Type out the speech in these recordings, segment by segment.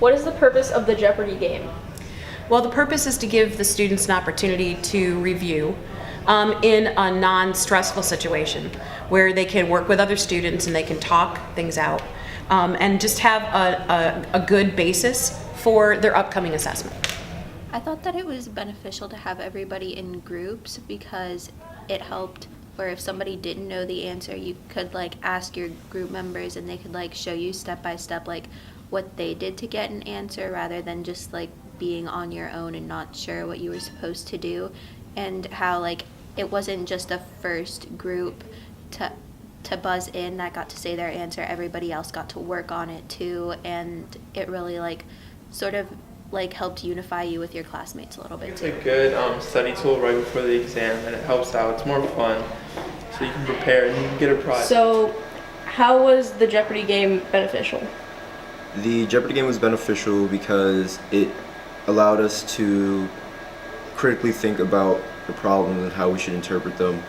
What is the purpose of the Jeopardy game? Well, the purpose is to give the students an opportunity to review in a non-stressful situation where they can work with other students and they can talk things out and just have a good basis for their upcoming assessment. I thought that it was beneficial to have everybody in groups because it helped where if somebody didn't know the answer, you could like ask your group members and they could like show you step by step like what they did to get an answer rather than just like being on your own and not sure what you were supposed to do, and how like it wasn't just a first group to buzz in that got to say their answer, everybody else got to work on it too, and it really like sort of like helped unify you with your classmates a little bit It's too. a good study tool right before the exam, and it helps out. It's more fun, so you can prepare and you can get a prize. So, how was the Jeopardy game beneficial? The Jeopardy game was beneficial because it allowed us to critically think about the problems and how we should interpret them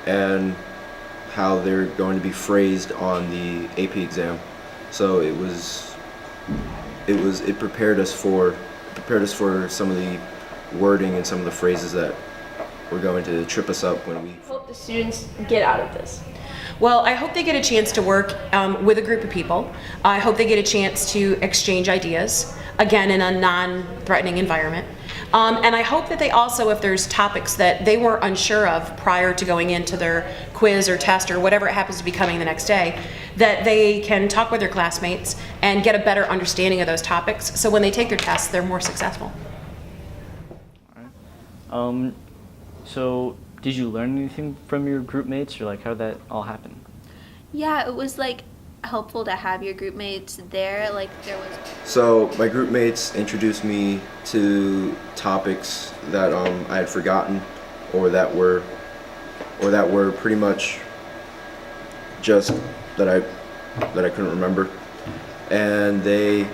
and how they're going to be phrased on the AP exam. So it prepared us for some of the wording and some of the phrases that were going to trip us up when we. What hope the students get out of this? Well, I hope they get a chance to work with a group of people. I hope they get a chance to exchange ideas, again, in a non-threatening environment. And I hope that they also, if there's topics that they were unsure of prior to going into their quiz or test or whatever it happens to be coming the next day, that they can talk with their classmates and get a better understanding of those topics, so when they take their tests, they're more successful. All right. So did you learn anything from your group mates, or like how did that all happen? Yeah, it was like helpful to have your group mates there. Like there was. So my group mates introduced me to topics that I had forgotten, or that were pretty much just that I couldn't remember, and they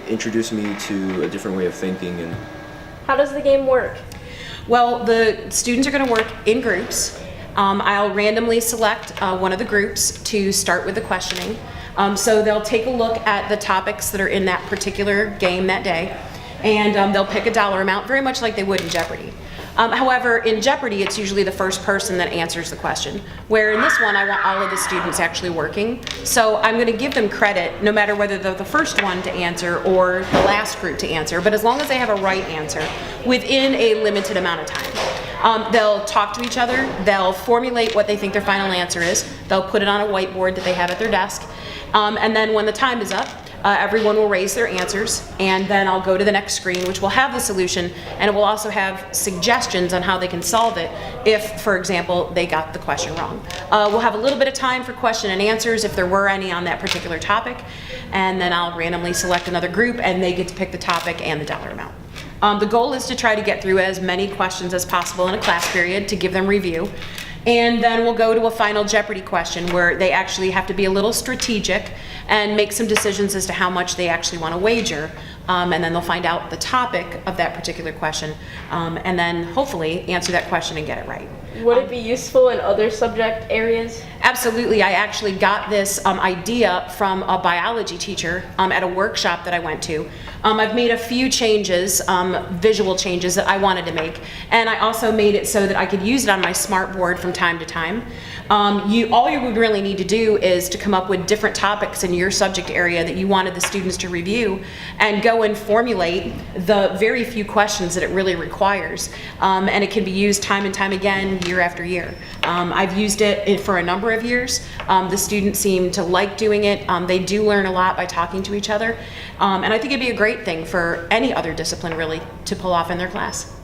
introduced me to a different way of thinking. And How does the game work? Well, the students are going to work in groups. I'll randomly select one of the groups to start with the questioning. So they'll take a look at the topics that are in that particular game that day, and they'll pick a dollar amount, very much like they would in Jeopardy. However, in Jeopardy, it's usually the first person that answers the question, where in this one, I want all of the students actually working. So I'm going to give them credit, no matter whether they're the first one to answer or the last group to answer, but as long as they have a right answer within a limited amount of time. They'll talk to each other, they'll formulate what they think their final answer is, they'll put it on a whiteboard that they have at their desk, and then when the time is up, everyone will raise their answers, and then I'll go to the next screen, which will have the solution, and it will also have suggestions on how they can solve it if, for example, they got the question wrong. We'll have a little bit of time for question and answers if there were any on that particular topic, and then I'll randomly select another group, and they get to pick the topic and the dollar amount. The goal is to try to get through as many questions as possible in a class period to give them review. And then we'll go to a final Jeopardy question where they actually have to be a little strategic and make some decisions as to how much they actually want to wager. And then they'll find out the topic of that particular question, and then hopefully answer that question and get it right. Would it be useful in other subject areas? Absolutely. I actually got this idea from a biology teacher at a workshop that I went to. I've made a few changes, visual changes that I wanted to make, and I also made it so that I could use it on my smart board from time to time. All you would really need to do is to come up with different topics in your subject area that you wanted the students to review, and go and formulate the very few questions that it really requires. And it can be used time and time again, year after year. I've used it for a number of years. The students seem to like doing it. They do learn a lot by talking to each other. And I think it'd be a great thing for any other discipline really to pull off in their class.